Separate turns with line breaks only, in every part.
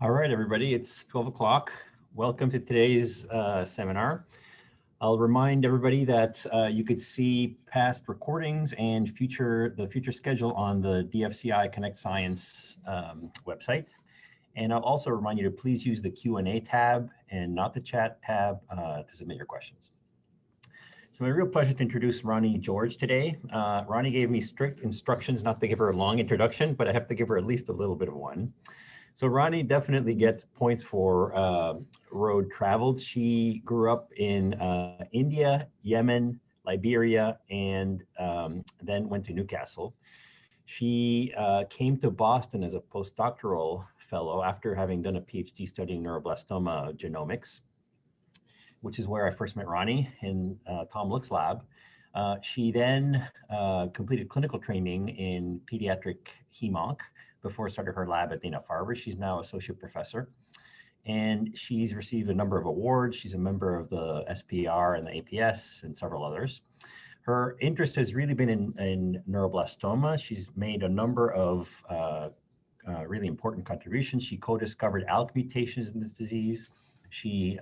All right, everybody, it's 12 o'clock. Welcome to today's seminar. I'll remind everybody that you could see past recordings and the future schedule on the DFCI Connect Science website. And I'll also remind you to please use the Q&A tab and not the chat tab to submit your questions. It's my real pleasure to introduce Ronnie George today. Ronnie gave me strict instructions not to give her a long introduction, but I have to give her at least a little bit of one. So Ronnie definitely gets points for road traveled. She grew up in India, Yemen, Liberia, and then went to Newcastle. She came to Boston as a postdoctoral fellow after having done a PhD studying neuroblastoma genomics, which is where I first met Ronnie in Tom Look's lab. She then completed clinical training in pediatric hem-onc before starting her lab at Farber. She's now associate professor, and she's received a number of awards. She's a member of the SPR and the APS and several others. Her interest has really been in neuroblastoma. She's made a number of really important contributions. She co-discovered ALK mutations in this disease. She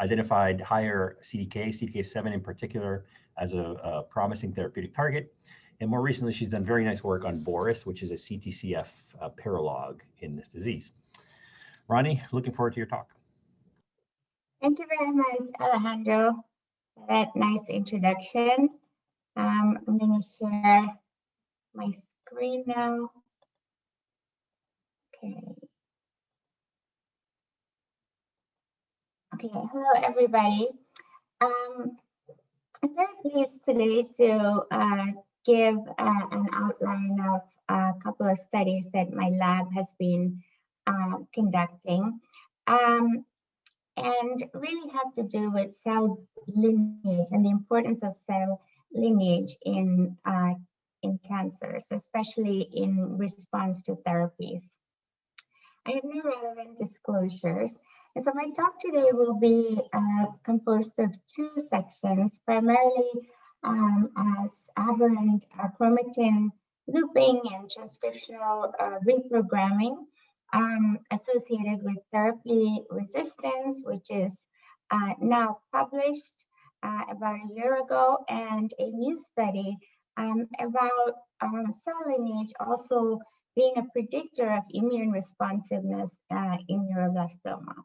identified higher CDK7 in particular, as a promising therapeutic target. And more recently, she's done very nice work on Boris, which is a CTCF paralog in this disease. Ronnie, looking forward to your talk.
Thank you very much, Alejandro, for that nice introduction. I'm going to share my screen now. Okay, hello, everybody. I'm very pleased today to give an outline of a couple of studies that my lab has been conducting, and really have to do with cell lineage and the importance of cell lineage in cancers, especially in response to therapies. I have no relevant disclosures. And so my talk today will be composed of two sections, primarily as aberrant chromatin looping and transcriptional reprogramming associated with therapy resistance, which is now published about a year ago, and a new study about cell lineage also being a predictor of immune responsiveness in neuroblastoma.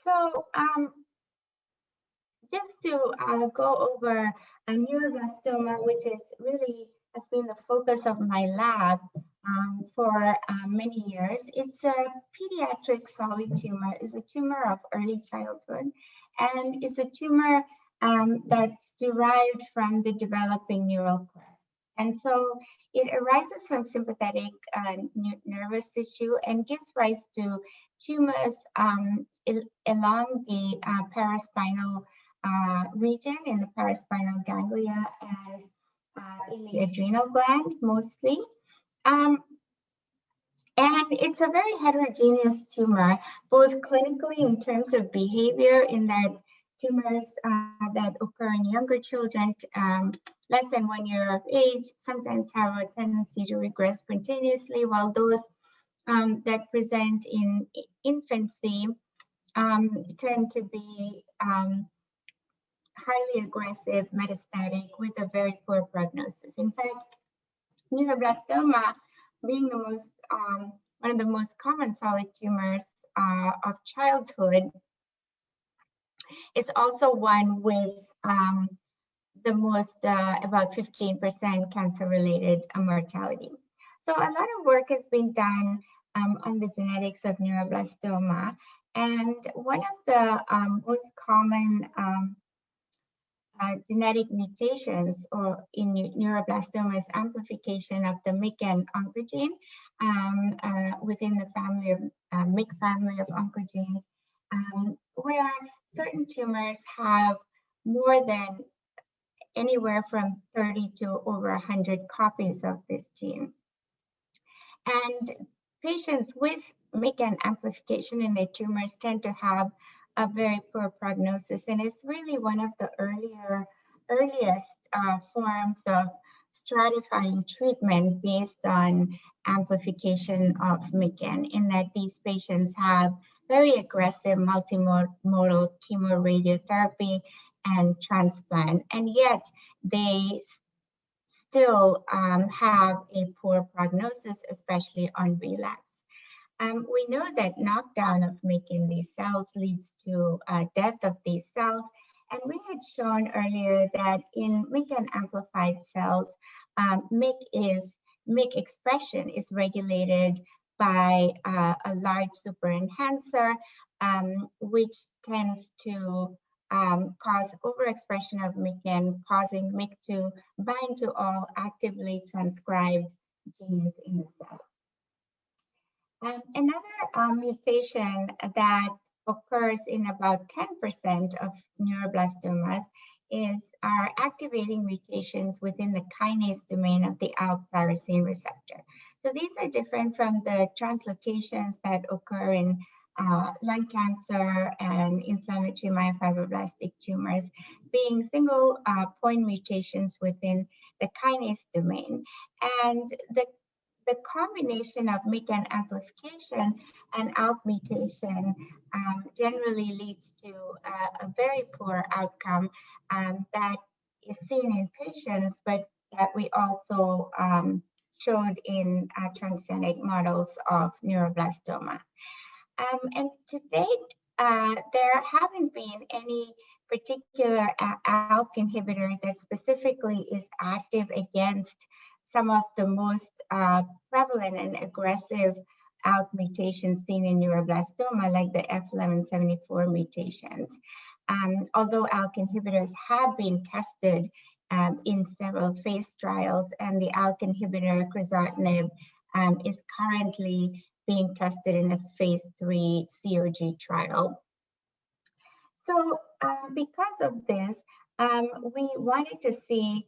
So just to go over neuroblastoma, which is really has been the focus of my lab for many years. It's a pediatric solid tumor. It's a tumor of early childhood, and it's a tumor that's derived from the developing neural crest. And so it arises from sympathetic nervous tissue and gives rise to tumors along the paraspinal region, in the paraspinal ganglia, and in the adrenal gland mostly. And it's a very heterogeneous tumor, both clinically in terms of behavior, in that tumors that occur in younger children, less than 1 year of age, sometimes have a tendency to regress spontaneously, while those that present in infancy tend to be highly aggressive, metastatic, with a very poor prognosis. In fact, neuroblastoma, being the most one of the most common solid tumors of childhood, is also one with the most, about 15% cancer-related mortality. So a lot of work has been done on the genetics of neuroblastoma, and one of the most common genetic mutations in neuroblastoma is amplification of the MYC oncogene within the family of MYC family of oncogenes, where certain tumors have more than anywhere from 30 to over 100 copies of this gene. And patients with MYC amplification in their tumors tend to have a very poor prognosis, and it's really one of the earliest forms of stratifying treatment based on amplification of MECAN, in that these patients have very aggressive multimodal chemoradiotherapy and transplant, and yet they still have a poor prognosis, especially on relapse. We know that knockdown of MEK in these cells leads to death of these cells. And we had shown earlier that in MEK amplified cells, MEK expression is regulated by a large super enhancer, which tends to cause overexpression of MEK, causing MEK to bind to all actively transcribed genes in the cell. Another mutation that occurs in about 10% of neuroblastomas are activating mutations within the kinase domain of the ALK tyrosine receptor. So these are different from the translocations that occur in lung cancer and inflammatory myofibroblastic tumors, being single point mutations within the kinase domain. And the combination of MEK amplification and ALK mutation generally leads to a very poor outcome that is seen in patients, but that we also showed in transgenic models of neuroblastoma. And to date, there haven't been any particular ALK inhibitor that specifically is active against some of the most prevalent and aggressive ALK mutations seen in neuroblastoma, like the F1174 mutations. Although ALK inhibitors have been tested in several phase trials, and the ALK inhibitor crizotinib is currently being tested in a phase 3 COG trial. So because of this, we wanted to see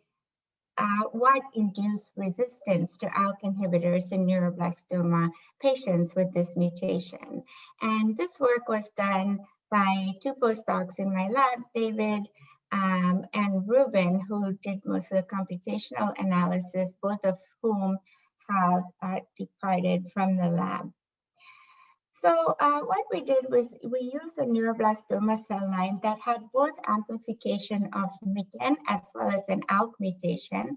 what induced resistance to ALK inhibitors in neuroblastoma patients with this mutation. And this work was done by two postdocs in my lab, David and Ruben, who did most of the computational analysis, both of whom have departed from the lab. So what we did was we used a neuroblastoma cell line that had both amplification of MEK as well as an ALK mutation,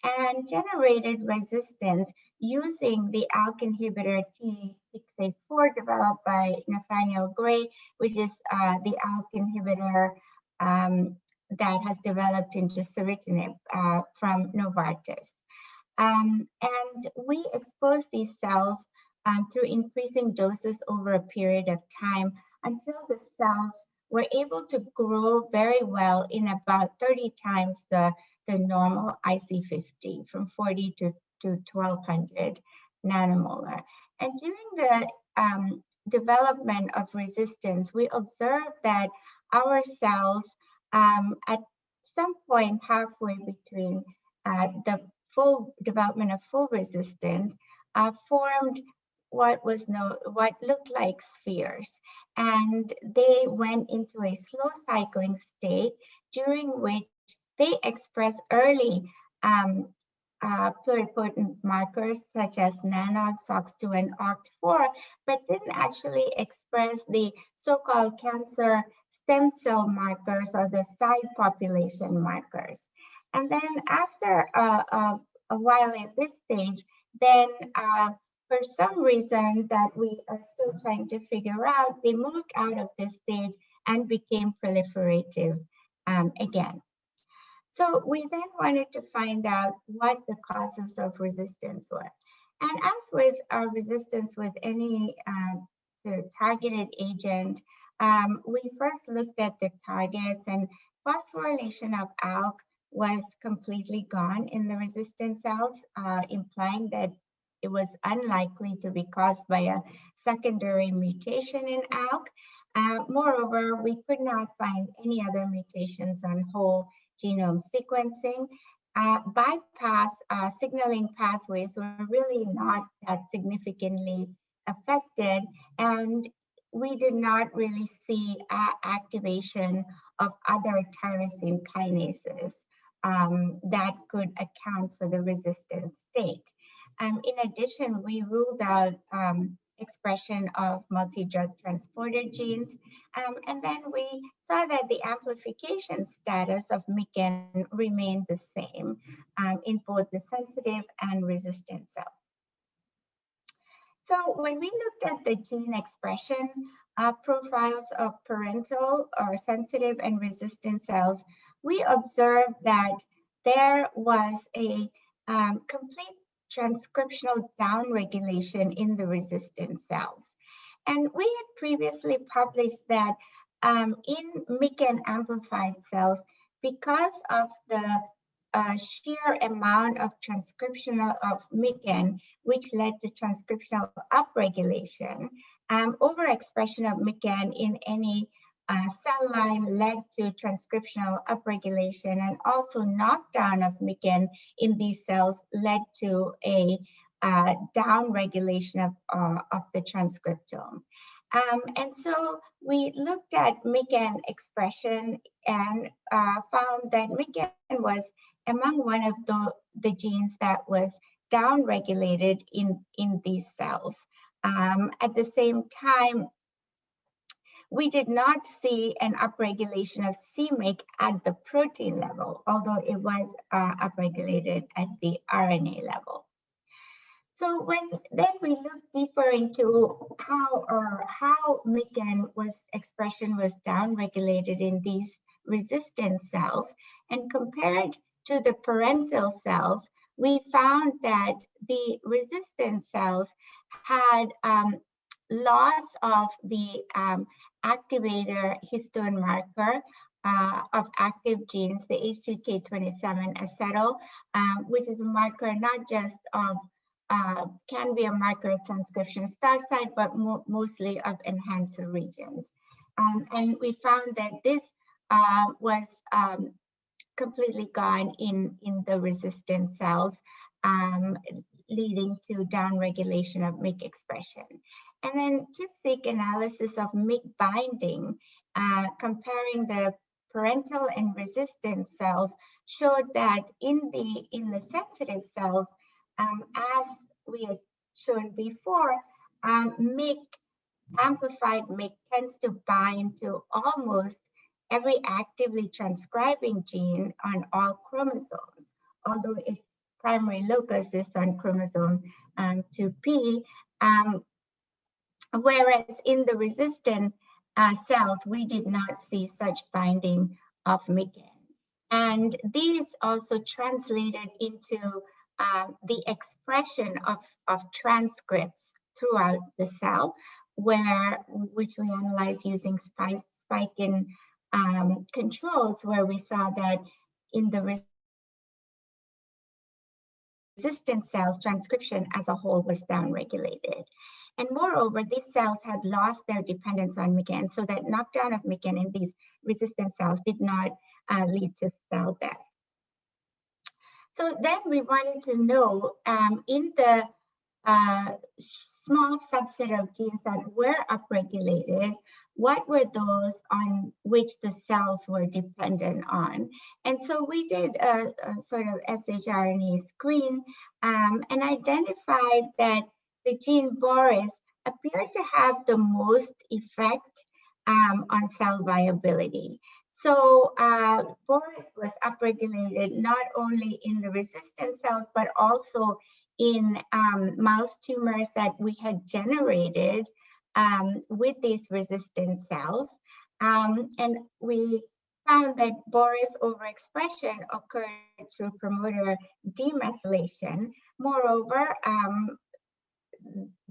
and generated resistance using the ALK inhibitor T684 developed by Nathaniel Gray, which is the ALK inhibitor that has developed into ceritinib from Novartis. And we exposed these cells through increasing doses over a period of time until the cells were able to grow very well in about 30 times the normal IC50, from 40 to 1200 nanomolar. And during the development of resistance, we observed that our cells at some point halfway between the full development of full resistance formed what looked like spheres, and they went into a slow cycling state during which they express early pluripotent markers such as NANOG, SOX2, and OCT4, but didn't actually express the so-called cancer stem cell markers or the side population markers. And then after a while in this stage, then for some reason that we are still trying to figure out, they moved out of this stage and became proliferative again. So we then wanted to find out what the causes of resistance were. And as with resistance with any sort of targeted agent, we first looked at the targets, and phosphorylation of ALK was completely gone in the resistant cells, implying that it was unlikely to be caused by a secondary mutation in ALK. Moreover, we could not find any other mutations on whole genome sequencing. Bypass signaling pathways were really not that significantly affected, and we did not really see activation of other tyrosine kinases that could account for the resistant state. In addition, we ruled out expression of multi-drug transporter genes, and then we saw that the amplification status of MICAN remained the same in both the sensitive and resistant cells. So when we looked at the gene expression profiles of parental or sensitive and resistant cells, we observed that there was a complete transcriptional downregulation in the resistant cells. And we had previously published that in MICAN amplified cells, because of the sheer amount of transcriptional of MICAN, which led to transcriptional upregulation, overexpression of MICAN in any cell line led to transcriptional upregulation, and also knockdown of MICAN in these cells led to a downregulation of the transcriptome. And so we looked at MICAN expression and found that MICAN was among one of the genes that was downregulated in these cells. At the same time, we did not see an upregulation of c-MYC at the protein level, although it was upregulated at the RNA level. So then we looked deeper into how MICAN expression was downregulated in these resistant cells and compared to the parental cells, we found that the resistant cells had loss of the activator histone marker of active genes, the H3K27 acetyl, which is a marker not just of, can be a marker of transcription start site, but mostly of enhancer regions. And we found that this was completely gone in the resistant cells, leading to downregulation of MYC expression. And then ChIP-seq analysis of MYC binding, comparing the parental and resistant cells, showed that in the sensitive cells, as we had shown before, MYC, amplified MYC tends to bind to almost every actively transcribing gene on all chromosomes, although its primary locus is on chromosome 2p, whereas in the resistant cells, we did not see such binding of MICAN. And these also translated into the expression of transcripts throughout the cell, which we analyzed using spike in controls, where we saw that in the resistant cells, transcription as a whole was downregulated. And moreover, these cells had lost their dependence on MICAN, so that knockdown of MICAN in these resistant cells did not lead to cell death. So then we wanted to know, in the small subset of genes that were upregulated, what were those on which the cells were dependent on? And so we did a sort of shRNA screen and identified that the gene BORIS appeared to have the most effect on cell viability. So BORIS was upregulated not only in the resistant cells, but also in mouse tumors that we had generated with these resistant cells. And we found that BORIS overexpression occurred through promoter demethylation. Moreover,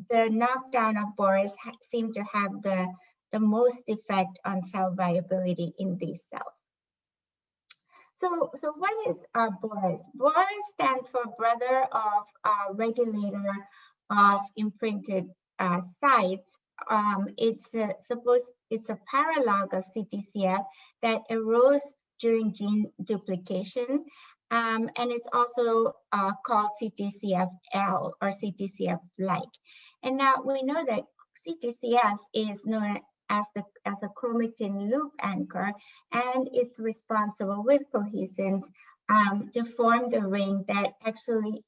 the knockdown of BORIS seemed to have the most effect on cell viability in these cells. So what is BORIS? BORIS stands for brother of regulator of imprinted sites. It's a paralog of CTCF that arose during gene duplication, and it's also called CTCF-L or CTCF-like. And now we know that CTCF is known as a chromatin loop anchor, and it's responsible with cohesins to form the ring that actually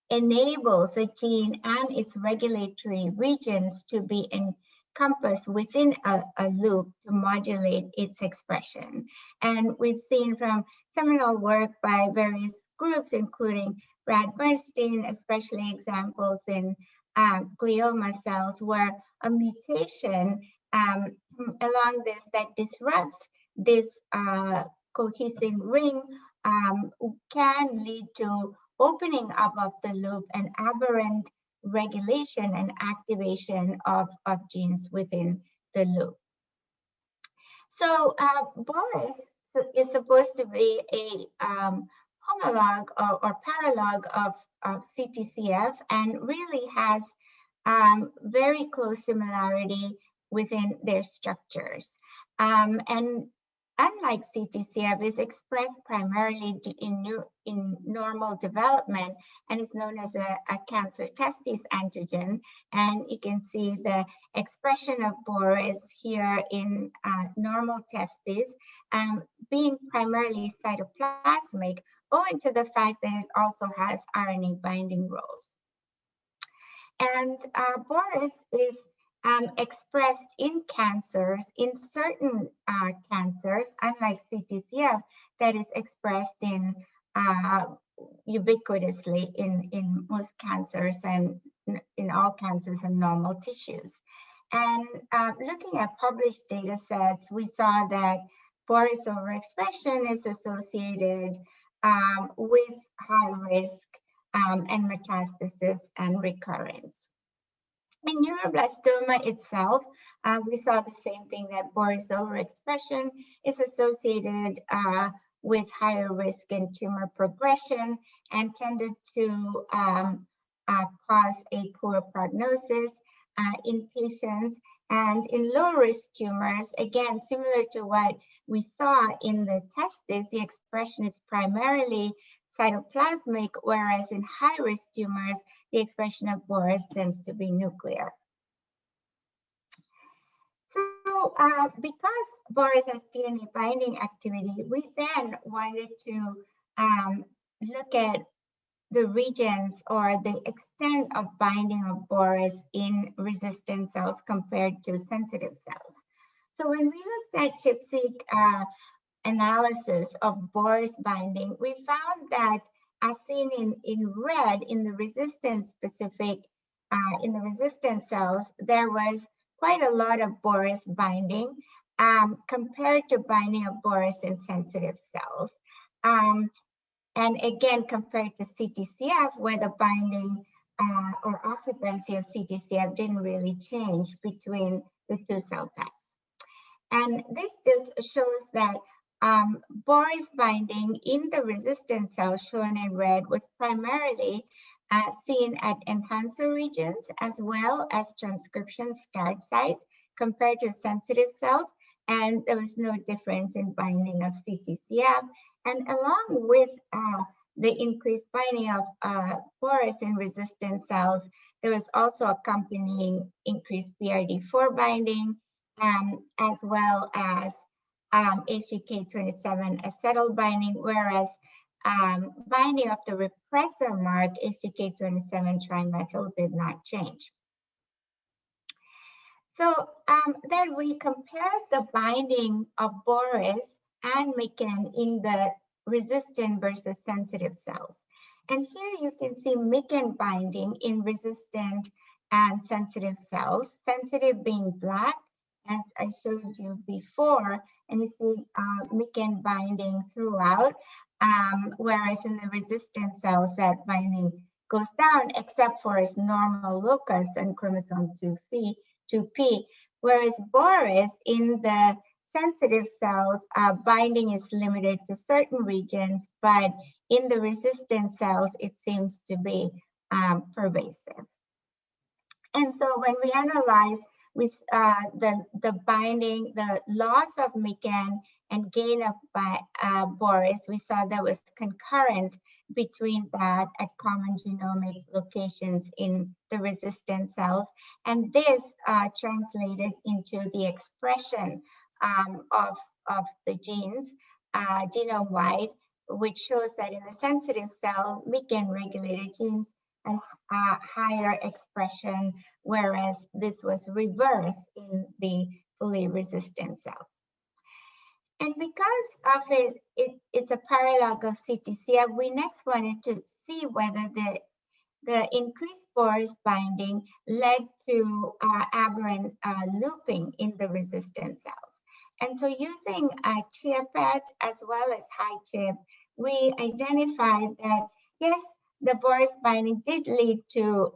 enables the gene and its regulatory regions to be encompassed within a loop to modulate its expression. And we've seen from seminal work by various groups, including Brad Bernstein, especially examples in glioma cells, where a mutation along this that disrupts this cohesive ring can lead to opening up of the loop and aberrant regulation and activation of genes within the loop. So Boris is supposed to be a homologue or paralog of CTCF, and really has very close similarity within their structures. And unlike CTCF, is expressed primarily in normal development and is known as a cancer testis antigen. And you can see the expression of Boris here in normal testes, being primarily cytoplasmic, owing to the fact that it also has RNA binding roles. And Boris is expressed in cancers, in certain cancers, unlike CTCF, that is expressed in ubiquitously in most cancers and in all cancers and normal tissues. And looking at published data sets, we saw that Boris overexpression is associated with high risk and metastasis and recurrence. In neuroblastoma itself, we saw the same thing, that Boris overexpression is associated with higher risk in tumor progression and tended to cause a poor prognosis in patients. And in low-risk tumors, again, similar to what we saw in the testis, the expression is primarily cytoplasmic, whereas in high-risk tumors, the expression of Boris tends to be nuclear. So because Boris has DNA binding activity, we then wanted to look at the regions or the extent of binding of Boris in resistant cells compared to sensitive cells. So when we looked at ChIP-seq analysis of Boris binding, we found that, as seen in red, in the resistant cells, there was quite a lot of Boris binding compared to binding of Boris in sensitive cells. And again, compared to CTCF, where the binding or occupancy of CTCF didn't really change between the two cell types. And this just shows that Boris binding in the resistant cells shown in red was primarily seen at enhancer regions as well as transcription start sites compared to sensitive cells, and there was no difference in binding of CTCF. And along with the increased binding of Boris in resistant cells, there was also accompanying increased BRD4 binding, as well as HCK27 acetyl binding, whereas binding of the repressor mark HCK27 trimethyl did not change. So then we compared the binding of Boris and Mikan in the resistant versus sensitive cells. And here you can see Mikan binding in resistant and sensitive cells, sensitive being black, as I showed you before, and you see Mikan binding throughout, whereas in the resistant cells that binding goes down, except for its normal locus and chromosome 2p, whereas Boris in the sensitive cells, binding is limited to certain regions, but in the resistant cells, it seems to be pervasive. And so when we analyze with the binding, the loss of Mikan and gain of Boris, we saw there was concurrence between that at common genomic locations in the resistant cells. And this translated into the expression of the genes genome-wide, which shows that in the sensitive cell, MECAN-regulated genes have higher expression, whereas this was reversed in the fully resistant cells. And because of it's a paralog of CTCF, we next wanted to see whether the increased Boris binding led to aberrant looping in the resistant cells. And so using ChIA-PET as well as HiChIP, we identified that, yes, the Boris binding did lead to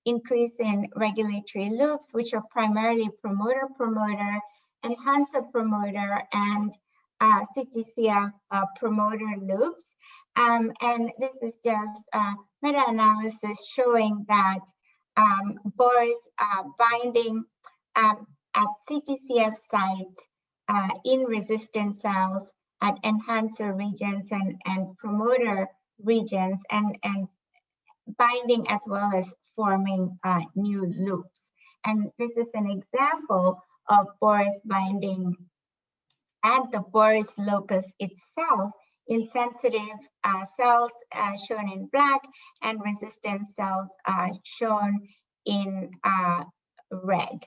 increase in regulatory loops, which are primarily promoter-promoter, enhancer-promoter, and CTCF promoter loops. And this is just meta-analysis showing that Boris binding at CTCF sites in resistant cells at enhancer regions and promoter regions and binding as well as forming new loops. And this is an example of Boris binding at the Boris locus itself in sensitive cells shown in black and resistant cells shown in red.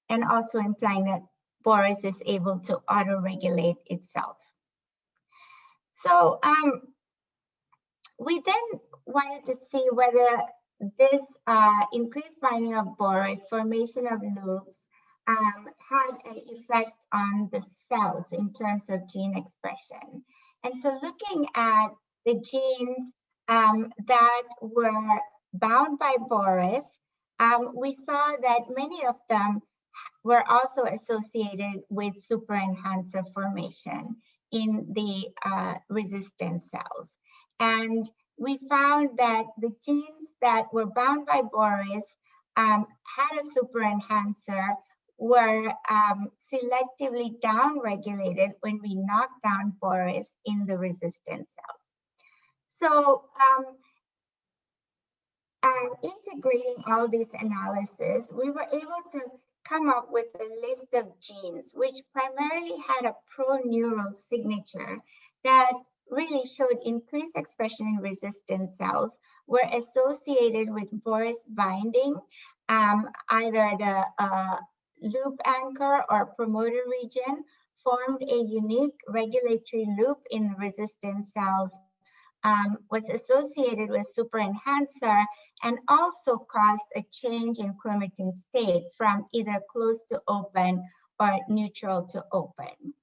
And also implying that Boris is able to auto-regulate itself. So we then wanted to see whether this increased binding of Boris, formation of loops, had an effect on the cells in terms of gene expression. And so looking at the genes that were bound by Boris, we saw that many of them were also associated with super enhancer formation in the resistant cells. And we found that the genes that were bound by Boris had a super enhancer, were selectively downregulated when we knocked down Boris in the resistant cells. So integrating all these analyses, we were able to come up with a list of genes which primarily had a pro-neural signature that really showed increased expression in resistant cells, were associated with Boris binding, either the loop anchor or promoter region, formed a unique regulatory loop in resistant cells, was associated with super enhancer, and also caused a change in chromatin state from either close to open or neutral to open.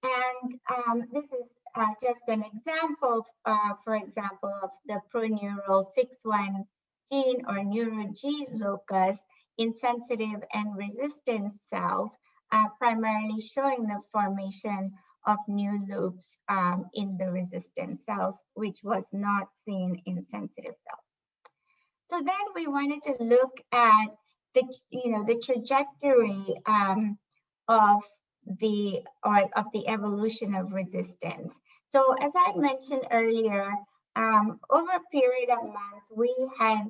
And this is just an example, for example, of the proneural 6-1 gene or NEURO-G locus in sensitive and resistant cells, primarily showing the formation of new loops in the resistant cells, which was not seen in sensitive cells. So then we wanted to look at the trajectory of the evolution of resistance. So as I mentioned earlier, over a period of months, we had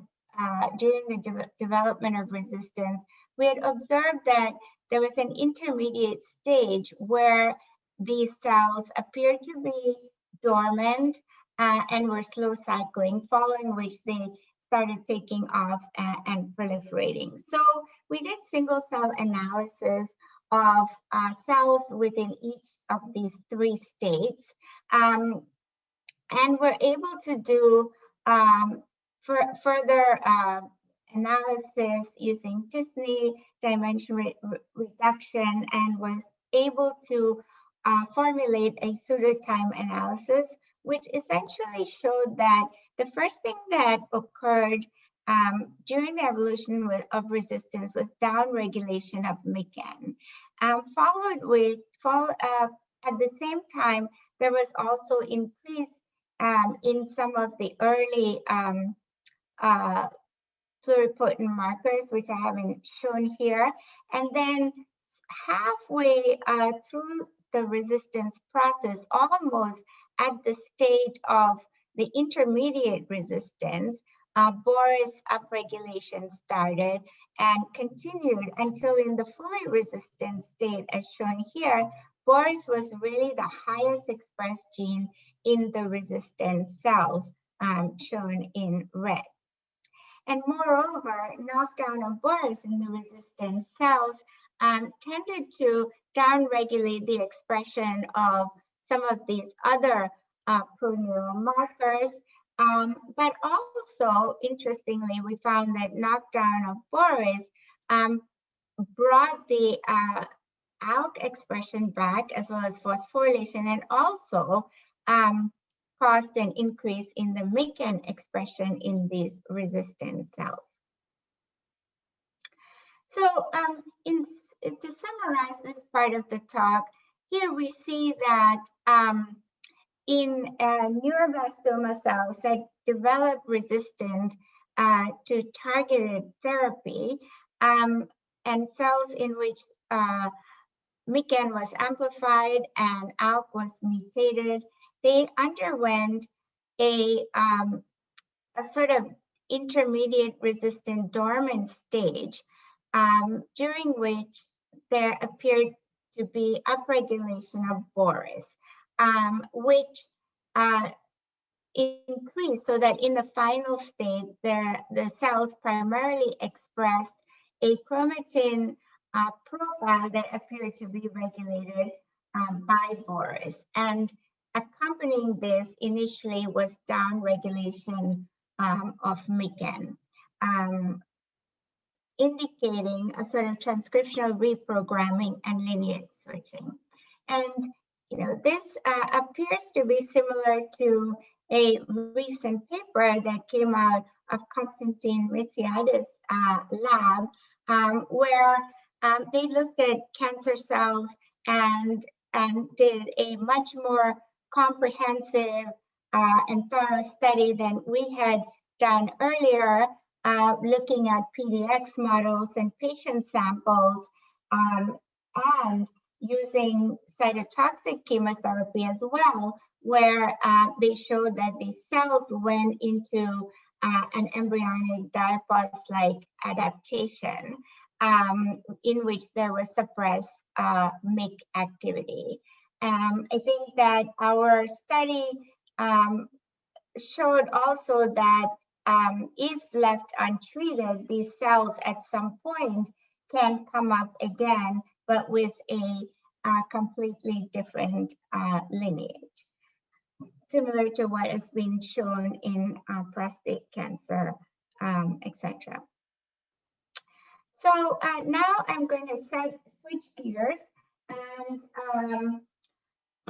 during the development of resistance, we had observed that there was an intermediate stage where these cells appeared to be dormant and were slow cycling, following which they started taking off and proliferating. So we did single cell analysis of cells within each of these 3 states, and we're able to do further analysis using t-SNE dimension reduction, and was able to formulate a pseudo-time analysis, which essentially showed that the first thing that occurred during the evolution of resistance was downregulation of MECAN. Followed with, at the same time, there was also increase in some of the early pluripotent markers, which I haven't shown here. And then halfway through the resistance process, almost at the stage of the intermediate resistance, Boris upregulation started and continued until in the fully resistant state, as shown here, BORIS was really the highest expressed gene in the resistant cells, shown in red. And moreover, knockdown of BORIS in the resistant cells tended to downregulate the expression of some of these other pro-neural markers. But also, interestingly, we found that knockdown of BORIS brought the ALK expression back, as well as phosphorylation, and also caused an increase in the MECAN expression in these resistant cells. So to summarize this part of the talk, here we see that in neuroblastoma cells that develop resistant to targeted therapy, and cells in which MECAN was amplified and ALK was mutated, they underwent a sort of intermediate resistant dormant stage, during which there appeared to be upregulation of BORIS, which increased so that in the final state, the cells primarily expressed a chromatin profile that appeared to be regulated by BORIS. And accompanying this initially was downregulation of MECAN, indicating a sort of transcriptional reprogramming and lineage switching. And this appears to be similar to a recent paper that came out of Konstantin Mitsiadis' lab, where they looked at cancer cells and did a much more comprehensive and thorough study than we had done earlier, looking at PDX models and patient samples, and using cytotoxic chemotherapy as well, where they showed that the cells went into an embryonic diapause-like adaptation, in which there was suppressed MYC activity. I think that our study showed also that if left untreated, these cells at some point can come up again, but with a completely different lineage, similar to what has been shown in prostate cancer, etc. So now I'm going to switch gears and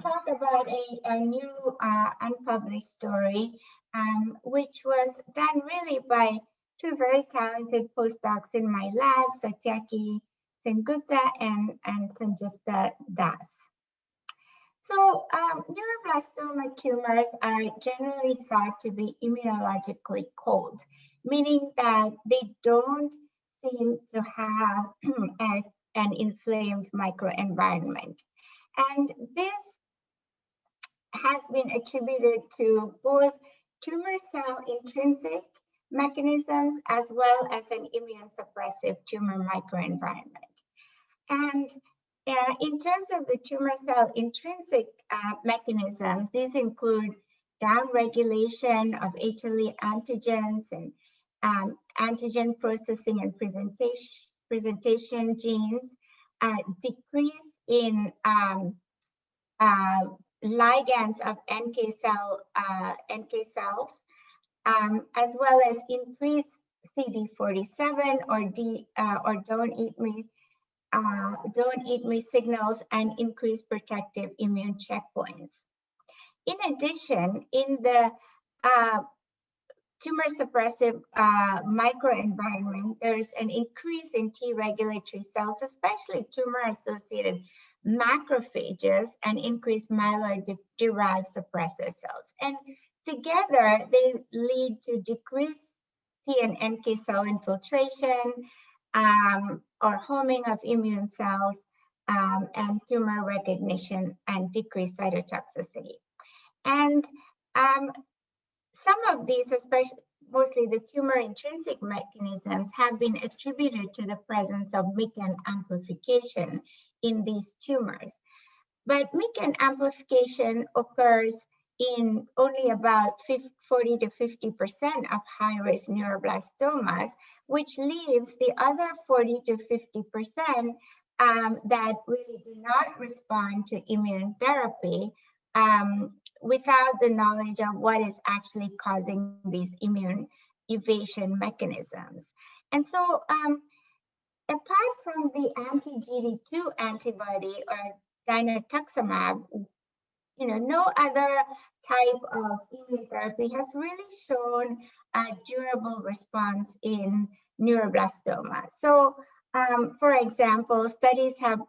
talk about a new unpublished story, which was done really by two very talented postdocs in my lab, Satyaki Sengupta and Sanjukta Das. So neuroblastoma tumors are generally thought to be immunologically cold, meaning that they don't seem to have an inflamed microenvironment. And this has been attributed to both tumor cell intrinsic mechanisms as well as an immune suppressive tumor microenvironment. And in terms of the tumor cell intrinsic mechanisms, these include downregulation of HLA antigens and antigen processing and presentation genes, decrease in ligands of NK cells, as well as increased CD47 or don't eat me signals and increased protective immune checkpoints. In addition, in the tumor suppressive microenvironment, there's an increase in T regulatory cells, especially tumor associated macrophages, and increased myeloid derived suppressor cells. And together they lead to decreased T and NK cell infiltration, or homing of immune cells, and tumor recognition and decreased cytotoxicity. And some of these, especially mostly the tumor intrinsic mechanisms, have been attributed to the presence of MECAN amplification in these tumors. But MECAN amplification occurs in only about 40 to 50% of high-risk neuroblastomas, which leaves the other 40 to 50% that really do not respond to immune therapy without the knowledge of what is actually causing these immune evasion mechanisms. And so apart from the anti-GD2 antibody or dinutuximab, no other type of immunotherapy has really shown a durable response in neuroblastoma. So, for example, studies have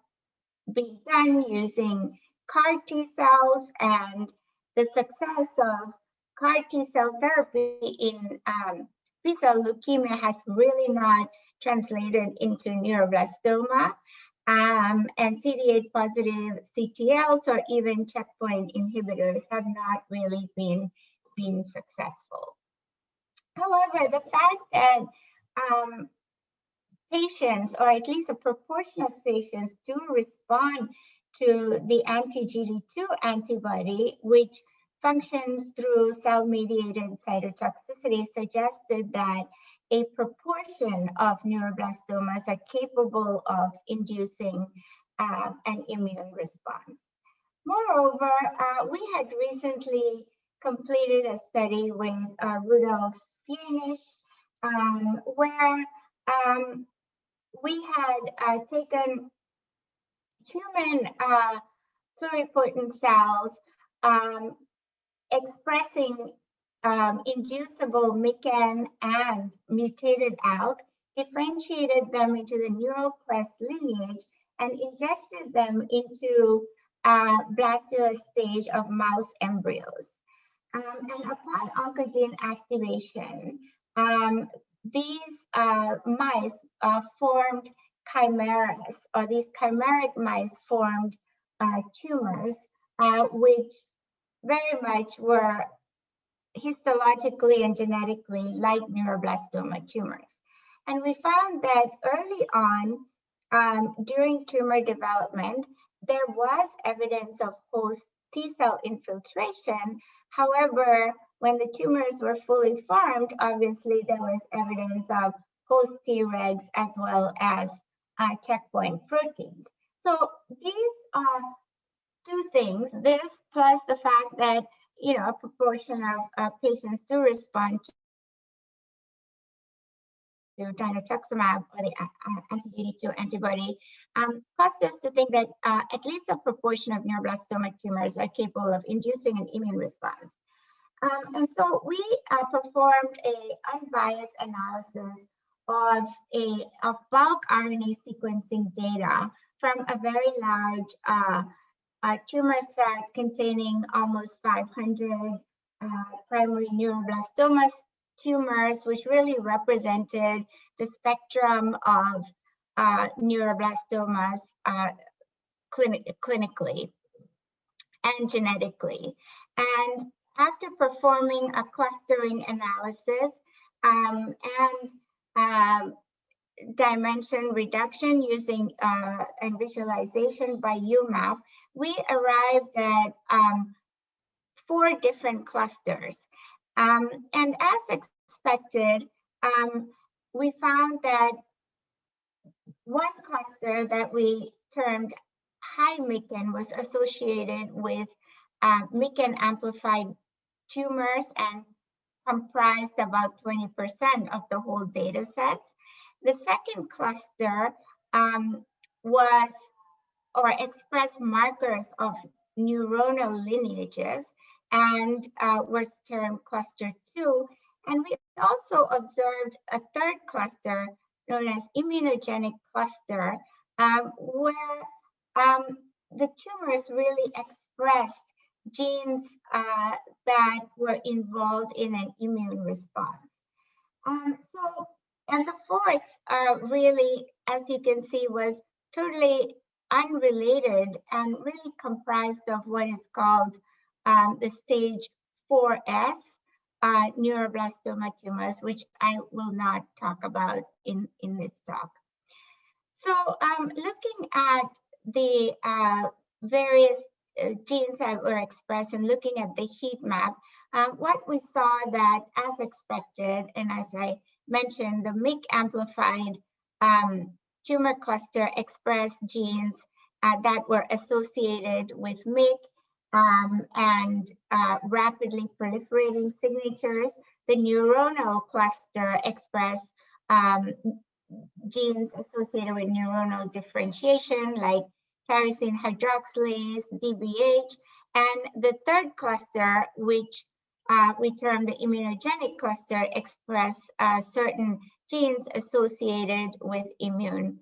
been done using CAR T cells, and the success of CAR T cell therapy in B-cell leukemia has really not translated into neuroblastoma. And CD8 positive CTLs or even checkpoint inhibitors have not really been successful. However, the fact that patients, or at least a proportion of patients, do respond to the anti-GD2 antibody, which functions through cell-mediated cytotoxicity, suggested that a proportion of neuroblastomas are capable of inducing an immune response. Moreover, we had recently completed a study with Rudolf Fienisch, where we had taken human pluripotent cells expressing inducible MECAN and mutated ALK, differentiated them into the neural crest lineage, and injected them into blastula stage of mouse embryos. And upon oncogene activation, these mice formed chimeras, or these chimeric mice formed tumors, which very much were histologically and genetically like neuroblastoma tumors. And we found that early on, during tumor development, there was evidence of host T-cell infiltration. However, when the tumors were fully formed, obviously there was evidence of host Tregs as well as checkpoint proteins. So these are two things, this plus the fact that a proportion of patients do respond to dinutuximab or the anti-GD2 antibody, caused us to think that at least a proportion of neuroblastoma tumors are capable of inducing an immune response. And so we performed an unbiased analysis of bulk RNA sequencing data from a very large tumor set containing almost 500 primary neuroblastoma tumors, which really represented the spectrum of neuroblastomas clinically and genetically. And after performing a clustering analysis and dimension reduction using and visualization by UMAP, we arrived at 4 different clusters. And as expected, we found that one cluster that we termed high MECAN was associated with MECAN amplified tumors and comprised about 20% of the whole data set. The second cluster was or expressed markers of neuronal lineages and was termed cluster 2. And we also observed a third cluster known as immunogenic cluster, where the tumors really expressed genes that were involved in an immune response. And the fourth really, as you can see, was totally unrelated and really comprised of what is called the stage 4S neuroblastoma tumors, which I will not talk about in this talk. So looking at the various genes that were expressed and looking at the heat map, what we saw that, as expected, and as I mentioned, the MYC amplified tumor cluster expressed genes that were associated with MYC and rapidly proliferating signatures. The neuronal cluster expressed genes associated with neuronal differentiation, like tyrosine hydroxylase, DBH, and the third cluster, which we term the immunogenic cluster, express certain genes associated with immune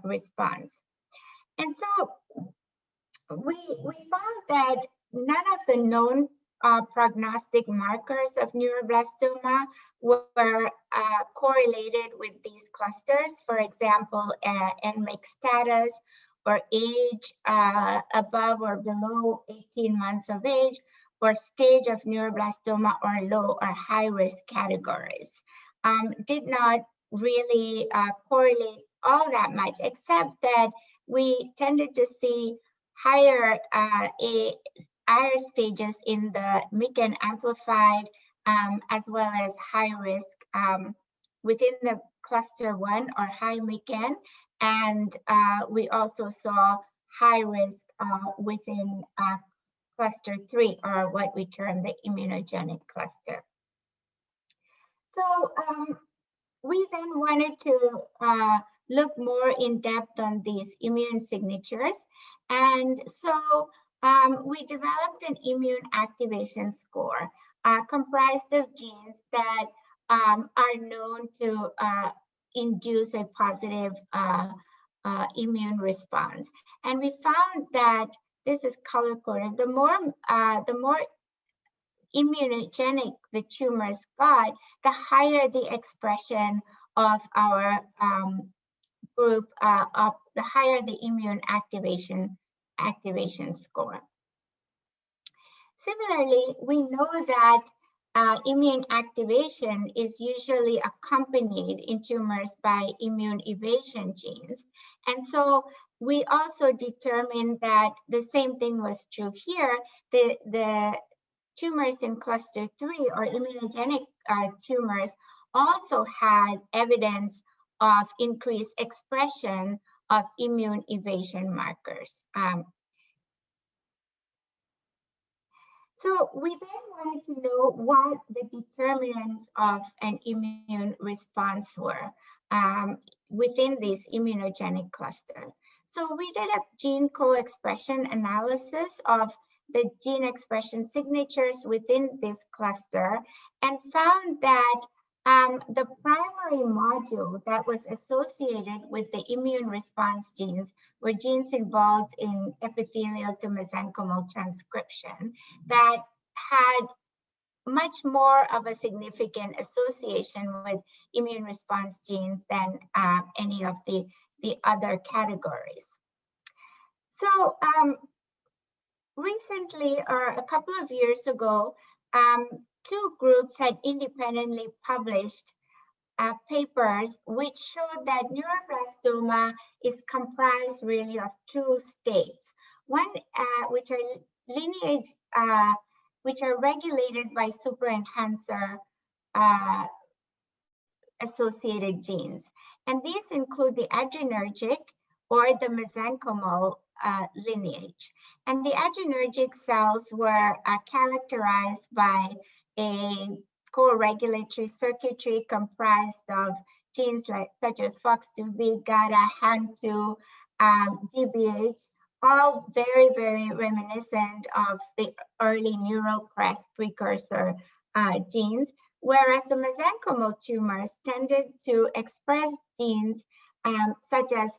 response. And so we found that none of the known prognostic markers of neuroblastoma were correlated with these clusters. For example, NMIC status or age above or below 18 months of age, or stage of neuroblastoma or low or high risk categories. Did not really correlate all that much, except that we tended to see higher stages in the MYC amplified as well as high risk within the cluster 1 or high MYC, and we also saw high risk within cluster 3, or what we term the immunogenic cluster. So we then wanted to look more in depth on these immune signatures, and so we developed an immune activation score comprised of genes that are known to induce a positive immune response. And we found that this is color-coded. The more immunogenic the tumors got, the higher the expression of our group, the higher the immune activation score. Similarly, we know that immune activation is usually accompanied in tumors by immune evasion genes. And so we also determined that the same thing was true here. The tumors in cluster 3, or immunogenic tumors, also had evidence of increased expression of immune evasion markers. So we then wanted to know what the determinants of an immune response were within this immunogenic cluster. So we did a gene co-expression analysis of the gene expression signatures within this cluster and found that the primary module that was associated with the immune response genes were genes involved in epithelial to mesenchymal transcription that had much more of a significant association with immune response genes than any of the other categories. So recently, or a couple of years ago, two groups had independently published papers which showed that neuroblastoma is comprised really of two states. One, which are lineage, which are regulated by superenhancer associated genes. And these include the adrenergic or the mesenchymal lineage. And the adrenergic cells were characterized by a co-regulatory circuitry comprised of genes such as FOX2B, GATA, HAN2, DBH, all very, very reminiscent of the early neurocrest precursor genes, whereas the mesenchymal tumors tended to express genes such as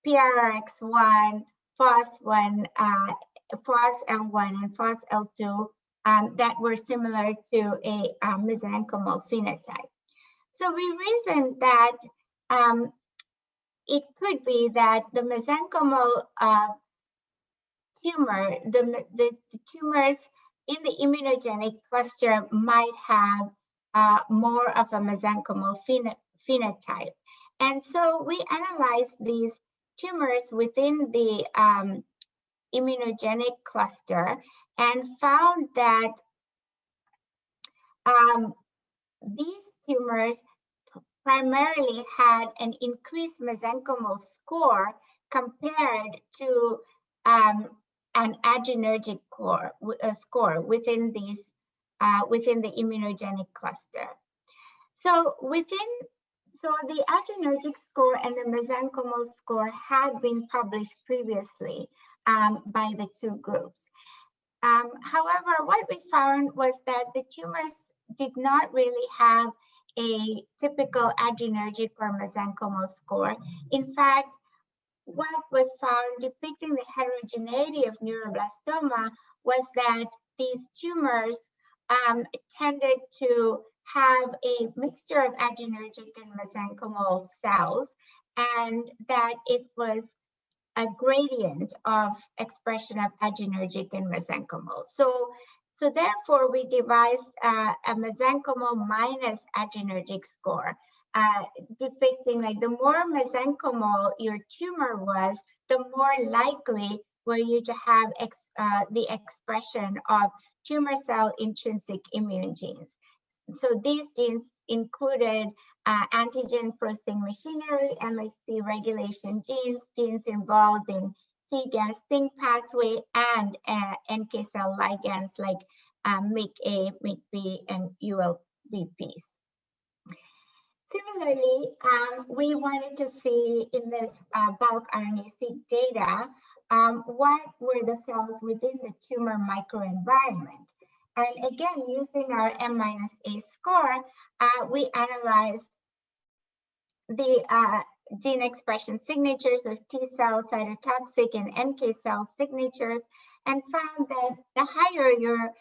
PRRX1, FOS1, FOSL1, and FOSL2 that were similar to a mesenchymal phenotype. So we reasoned that it could be that the mesenchymal tumor, the tumors in the immunogenic cluster might have more of a mesenchymal phenotype. And so we analyzed these tumors within the immunogenic cluster and found that these tumors primarily had an increased mesenchymal score compared to an adrenergic score within these within the immunogenic cluster. So the adrenergic score and the mesenchymal score had been published previously by the two groups. However, what we found was that the tumors did not really have a typical adrenergic or mesenchymal score. In fact, what was found depicting the heterogeneity of neuroblastoma was that these tumors tended to have a mixture of adrenergic and mesenchymal cells, and that it was a gradient of expression of adrenergic and mesenchymal. So therefore, we devised a mesenchymal minus adrenergic score, depicting like the more mesenchymal your tumor was, the more likely were you to have the expression of tumor cell intrinsic immune genes. So these genes included antigen processing machinery, MHC regulation genes, genes involved in cGAS STING pathway, and NK cell ligands like MIC-A, MIC-B, and ULBPs. Similarly, we wanted to see in this bulk RNA-seq data what were the cells within the tumor microenvironment. And again, using our M-A score, we analyzed the gene expression signatures of T cell, cytotoxic, and NK cell signatures, and found that the higher your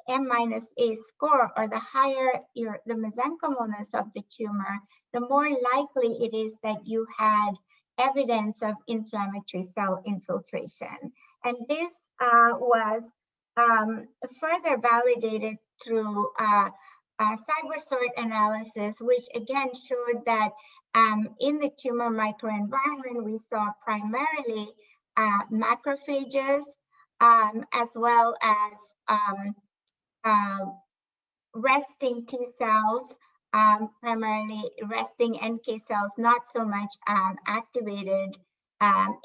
M-A score, or the higher the mesenchymalness of the tumor, the more likely it is that you had evidence of inflammatory cell infiltration. And this was further validated through CyberSort analysis, which again showed that in the tumor microenvironment, we saw primarily macrophages, as well as resting T cells, primarily resting NK cells, not so much activated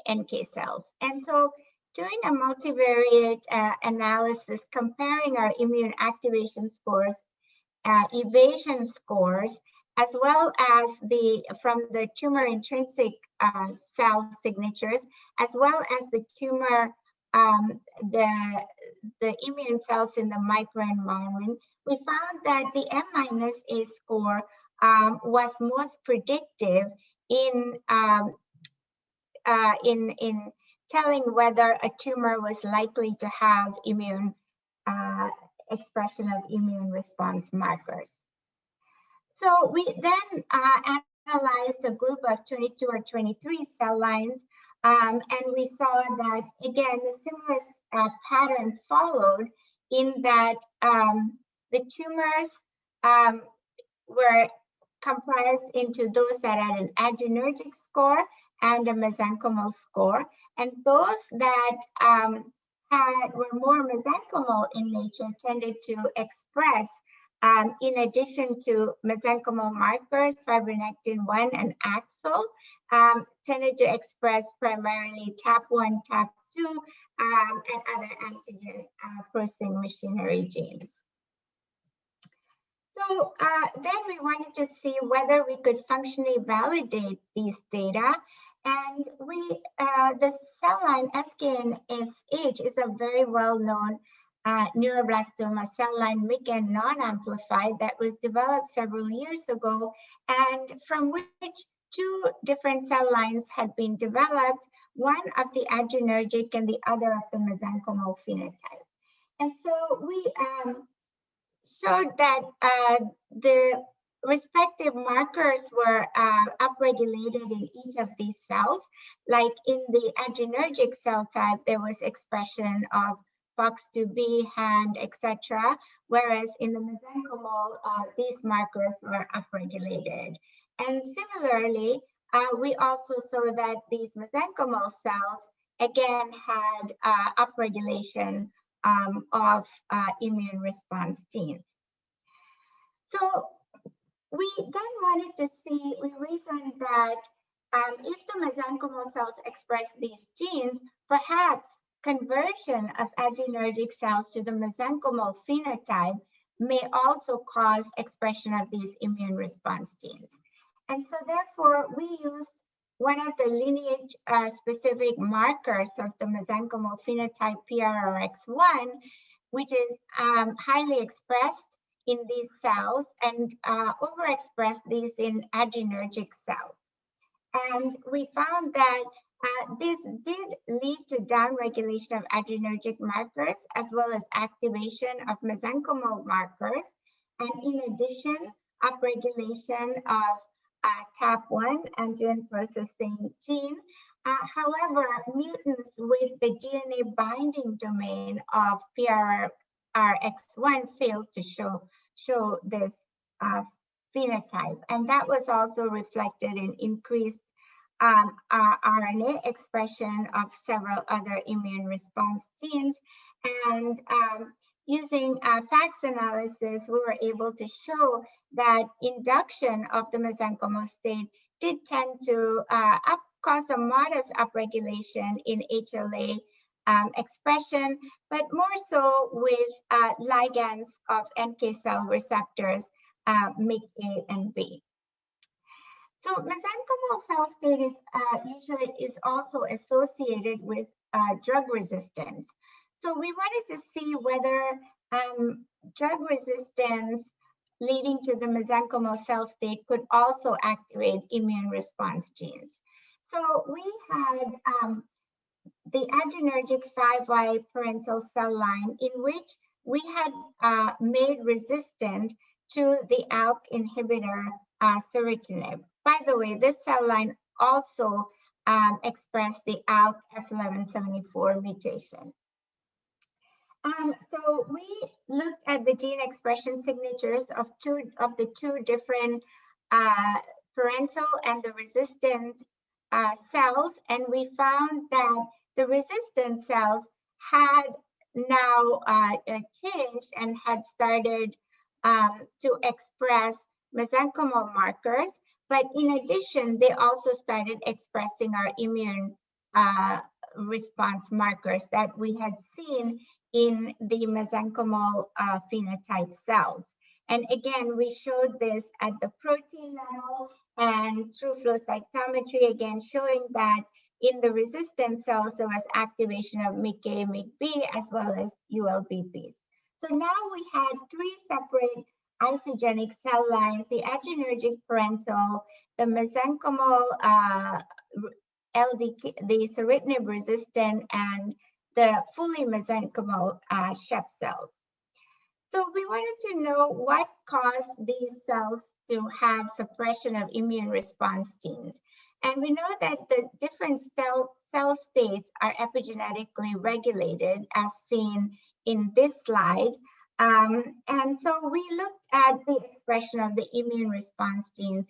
NK cells. And so doing a multivariate analysis, comparing our immune activation scores, evasion scores, as well as from the tumor intrinsic cell signatures, as well as the tumor, the immune cells in the microenvironment, we found that the M-A score was most predictive in telling whether a tumor was likely to have immune expression of immune response markers. So we then analyzed a group of 22 or 23 cell lines, and we saw that, again, a similar pattern followed, in that the tumors were comprised into those that had an adrenergic score and a mesenchymal score, and those that were more mesenchymal in nature tended to express, in addition to mesenchymal markers, fibronectin 1 and AXL, tended to express primarily TAP1, TAP2, and other antigen processing machinery genes. So then we wanted to see whether we could functionally validate these data. And the cell line SKNSH is a very well-known neuroblastoma cell line, MYC and non-amplified, that was developed several years ago, and from which two different cell lines had been developed, one of the adrenergic and the other of the mesenchymal phenotype. And so we showed that the respective markers were upregulated in each of these cells. Like in the adrenergic cell type, there was expression of FOX2B, HAND, etc. Whereas in the mesenchymal, these markers were upregulated. And similarly, we also saw that these mesenchymal cells again had upregulation of immune response genes. So we then wanted to see, we reasoned that if the mesenchymal cells express these genes, perhaps conversion of adrenergic cells to the mesenchymal phenotype may also cause expression of these immune response genes. And so therefore, we used one of the lineage specific markers of the mesenchymal phenotype PRRX1, which is highly expressed in these cells and overexpressed these in adrenergic cells. And we found that this did lead to downregulation of adrenergic markers as well as activation of mesenchymal markers, and in addition, upregulation of TAP1 antigen processing gene. However, mutants with the DNA binding domain of PRRX1 failed to show this phenotype, and that was also reflected in increased RNA expression of several other immune response genes. And using FACS analysis, we were able to show that induction of the mesenchymal state did tend to cause a modest upregulation in HLA expression, but more so with ligands of NK cell receptors, MIG-A and B. So mesenchymal cell state usually is also associated with drug resistance. So we wanted to see whether drug resistance leading to the mesenchymal cell state could also activate immune response genes. So we had the adrenergic 5Y parental cell line in which we had made resistant to the ALK inhibitor ceritinib. By the way, this cell line also expressed the ALK F1174 mutation. So we looked at the gene expression signatures of the two different parental and the resistant cells, and we found that the resistant cells had now changed and had started to express mesenchymal markers, but in addition, they also started expressing our immune response markers that we had seen in the mesenchymal phenotype cells. And again, we showed this at the protein level and through flow cytometry, again, showing that in the resistant cells, there was activation of MIG-A, MIG-B, as well as ULBPs. So now we had three separate isogenic cell lines, the adrenergic parental, the mesenchymal LDK, the ceritinib resistant, and the fully mesenchymal Schep cells. So we wanted to know what caused these cells to have suppression of immune response genes. And we know that the different cell states are epigenetically regulated, as seen in this slide. And so we looked at the expression of the immune response genes,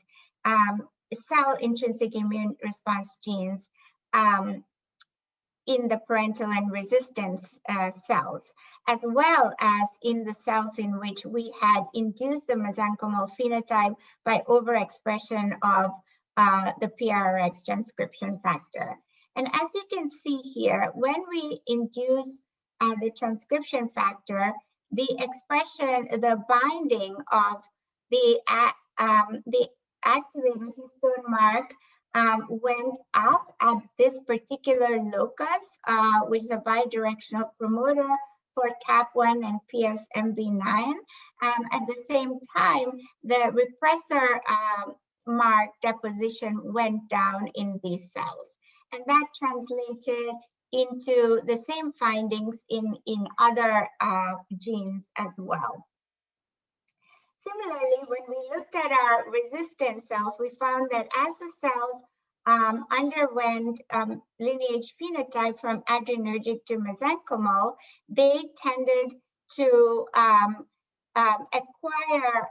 cell intrinsic immune response genes in the parental and resistant cells, as well as in the cells in which we had induced the mesenchymal phenotype by overexpression of the PRRX transcription factor. And as you can see here, when we induce the transcription factor, the expression, the binding of the activated histone mark went up at this particular locus, which is a bidirectional promoter for TAP1 and PSMB9. At the same time, the repressor mark deposition went down in these cells. And that translated into the same findings in other genes as well. Similarly, when we looked at our resistant cells, we found that as the cells underwent lineage phenotype from adrenergic to mesenchymal, they tended to acquire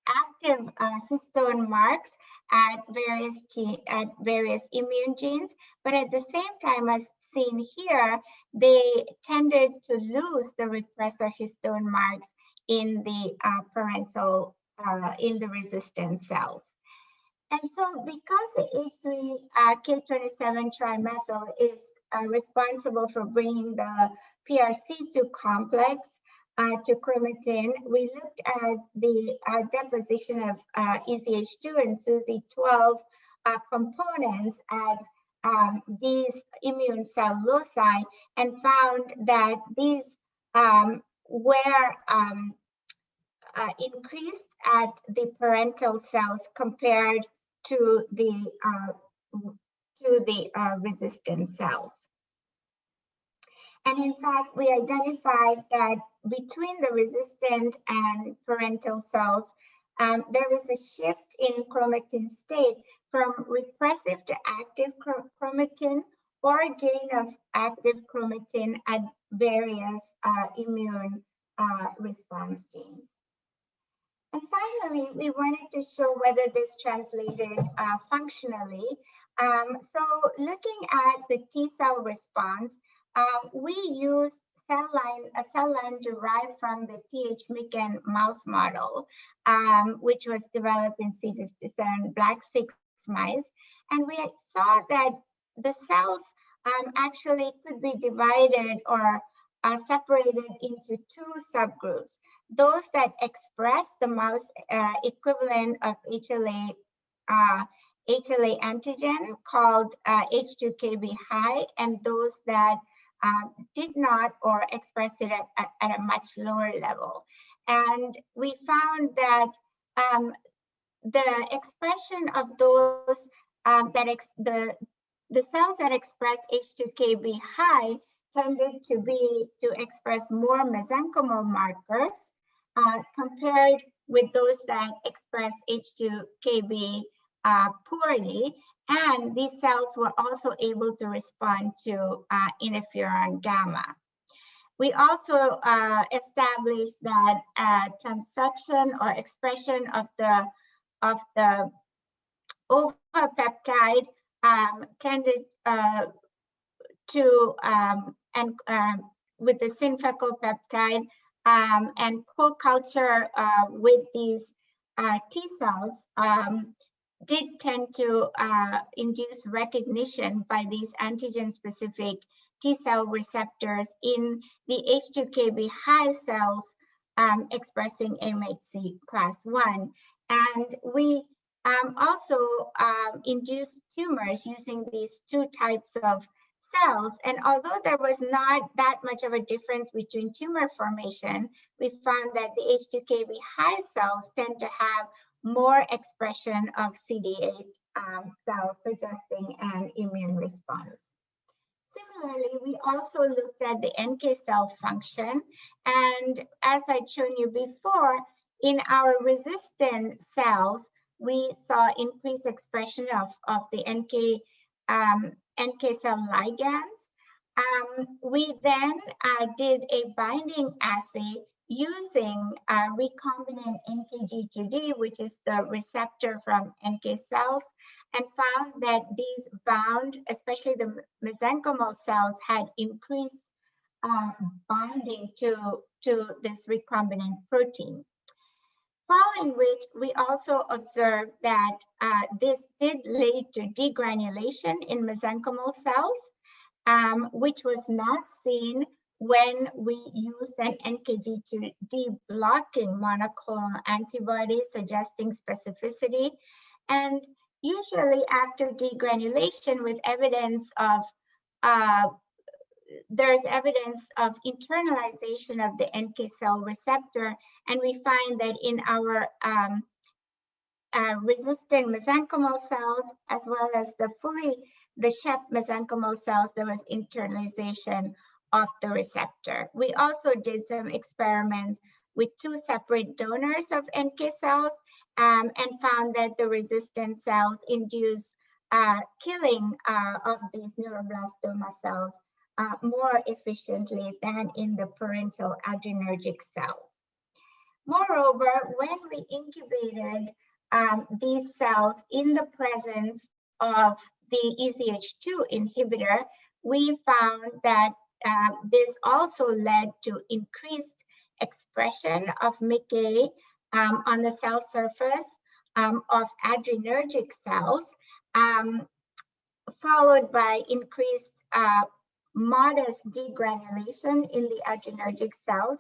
active histone marks at various immune genes, but at the same time, as seen here, they tended to lose the repressor histone marks in the in the resistant cells. And so because the H3K27 trimethyl is responsible for bringing the PRC2 complex to chromatin, we looked at the deposition of EZH2 and SUSY12 components at these immune cell loci, and found that these were increased at the parental cells compared to the resistant cells. And in fact, we identified that between the resistant and parental cells, there is a shift in chromatin state from repressive to active chromatin, or gain of active chromatin at various immune response genes. And finally, we wanted to show whether this translated functionally. So looking at the T cell response, we used a cell line derived from the TH-Micken mouse model, which was developed in C57 black 6 mice. And we saw that the cells actually could be divided or separated into two subgroups: those that express the mouse equivalent of HLA antigen called H2KB high, and those that did not or expressed it at a much lower level. And we found that the expression of those the cells that express H2KB high tended to express more mesenchymal markers compared with those that express H2KB poorly. And these cells were also able to respond to interferon gamma. We also established that transfection or expression of the ovapeptide tended to with the synfecal peptide and co-culture with these T cells did tend to induce recognition by these antigen-specific T cell receptors in the H2KB high cells expressing MHC class 1. And we also induced tumors using these two types of cells. And although there was not that much of a difference between tumor formation, we found that the H2KB high cells tend to have more expression of CD8 cells, suggesting an immune response. Similarly, we also looked at the NK cell function. And as I'd shown you before, in our resistant cells, we saw increased expression of the NK cell ligands. We then did a binding assay using recombinant NKG2D, which is the receptor from NK cells, and found that these bound, especially the mesenchymal cells, had increased binding to this recombinant protein. Following which, we also observed that this did lead to degranulation in mesenchymal cells, which was not seen when we used an NKG2D blocking monoclonal antibody, suggesting specificity. And usually after degranulation, with evidence of there's evidence of internalization of the NK cell receptor, and we find that in our resistant mesenchymal cells, as well as the Shep mesenchymal cells, there was internalization of the receptor. We also did some experiments with two separate donors of NK cells and found that the resistant cells induce killing of these neuroblastoma cells more efficiently than in the parental adrenergic cells. Moreover, when we incubated these cells in the presence of the EZH2 inhibitor, we found that this also led to increased expression of MICA on the cell surface of adrenergic cells, followed by increased modest degranulation in the adrenergic cells,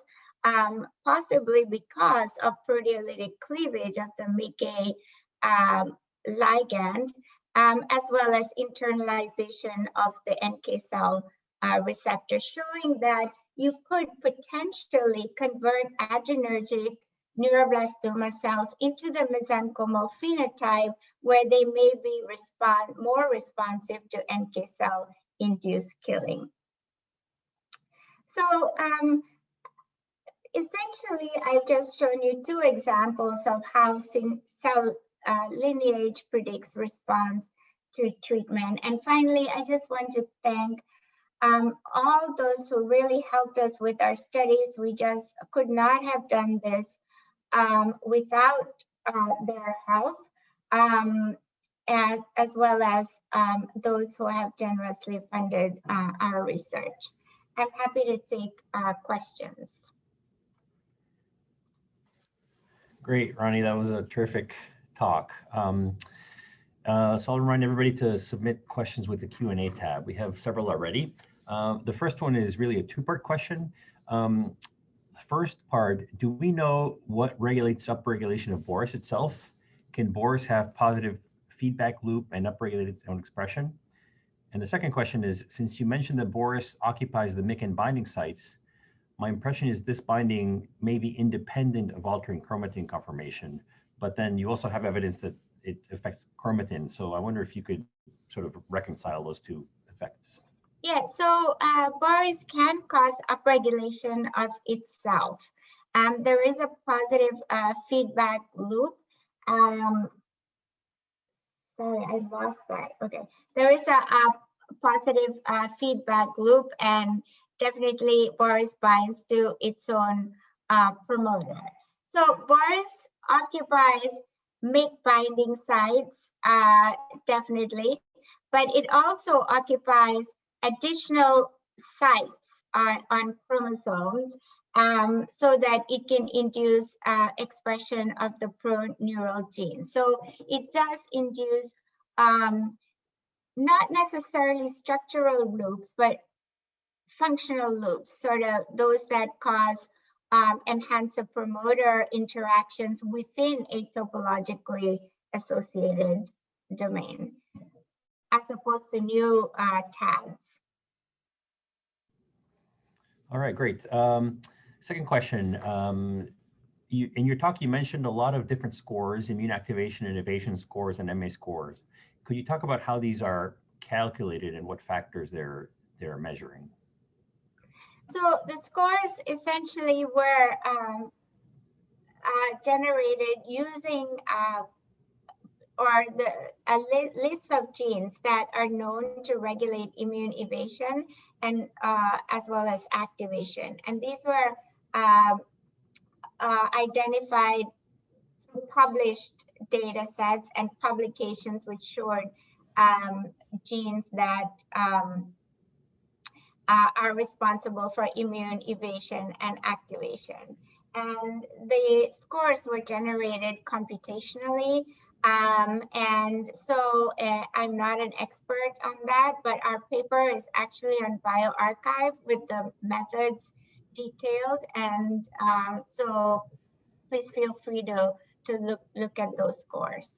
possibly because of proteolytic cleavage of the MICA ligand, as well as internalization of the NK cell receptor, showing that you could potentially convert adrenergic neuroblastoma cells into the mesenchymal phenotype, where they may be more responsive to NK cell induced killing. So essentially, I've just shown you two examples of how cell lineage predicts response to treatment. And finally, I just want to thank all those who really helped us with our studies. We just could not have done this without their help, as well as those who have generously funded our research. I'm happy to take questions.
Great, Ronnie, that was a terrific talk. So I'll remind everybody to submit questions with the Q&A tab. We have several already. The first one is really a two-part question. First part, do we know what regulates upregulation of Boris itself? Can Boris have positive feedback loop and upregulate its own expression? And the second question is, since you mentioned that Boris occupies the MICA binding sites, my impression is this binding may be independent of altering chromatin conformation, but then you also have evidence that it affects chromatin. So I wonder if you could sort of reconcile those two effects.
Yeah, so Boris can cause upregulation of itself. There is a positive feedback loop. Sorry, I lost that. Okay, there is a positive feedback loop, and definitely Boris binds to its own promoter. So Boris occupies MIC binding sites, definitely, but it also occupies additional sites on chromosomes so that it can induce expression of the pro-neural gene. So it does induce not necessarily structural loops, but functional loops, sort of those that cause enhancer promoter interactions within a topologically associated domain, as opposed to new tags.
All right, great. Second question. In your talk, you mentioned a lot of different scores, immune activation and evasion scores and MA scores. Could you talk about how these are calculated and what factors they're measuring?
So the scores essentially were generated using a list of genes that are known to regulate immune evasion and as well as activation. And these were identified through published data sets and publications which showed genes that are responsible for immune evasion and activation. And the scores were generated computationally. And so I'm not an expert on that, but our paper is actually on bioRxiv with the methods detailed. And so please feel free to look at those scores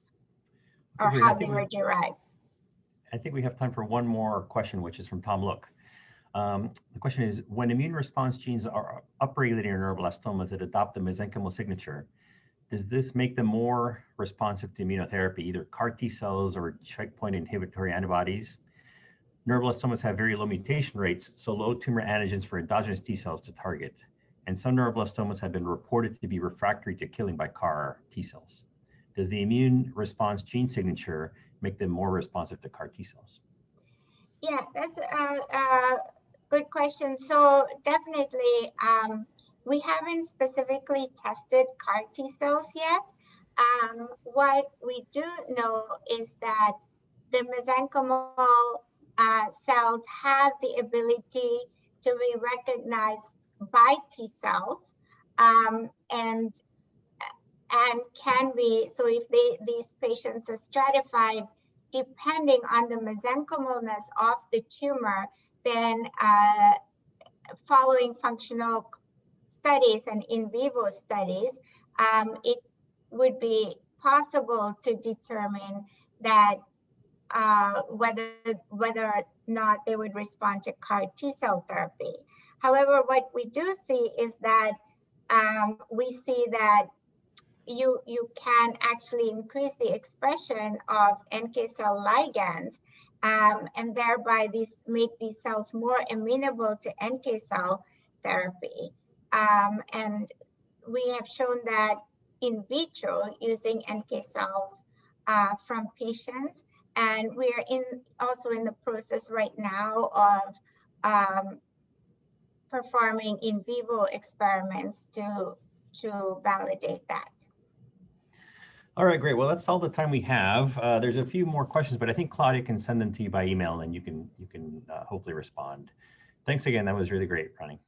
or how they were derived.
I think we have time for one more question, which is from Tom Look. The question is, when immune response genes are upregulated in neuroblastomas that adopt the mesenchymal signature, does this make them more responsive to immunotherapy, either CAR T cells or checkpoint inhibitory antibodies? Neuroblastomas have very low mutation rates, so low tumor antigens for endogenous T cells to target. And some neuroblastomas have been reported to be refractory to killing by CAR T cells. Does the immune response gene signature make them more responsive to CAR T cells?
Yeah, that's a good question. So definitely, we haven't specifically tested CAR T cells yet. What we do know is that the mesenchymal cells have the ability to be recognized by T cells, and can be, so if these patients are stratified depending on the mesenchymalness of the tumor, then following functional studies and in vivo studies, it would be possible to determine that whether or not they would respond to CAR T cell therapy. However, what we do see is that we see that you can actually increase the expression of NK cell ligands, and thereby make these cells more amenable to NK cell therapy. And we have shown that in vitro using NK cells from patients, and we are also in the process right now of performing in vivo experiments to validate that.
All right, great. Well, that's all the time we have. There's a few more questions, but I think Claudia can send them to you by email, and you can hopefully respond. Thanks again. That was really great, Ronnie.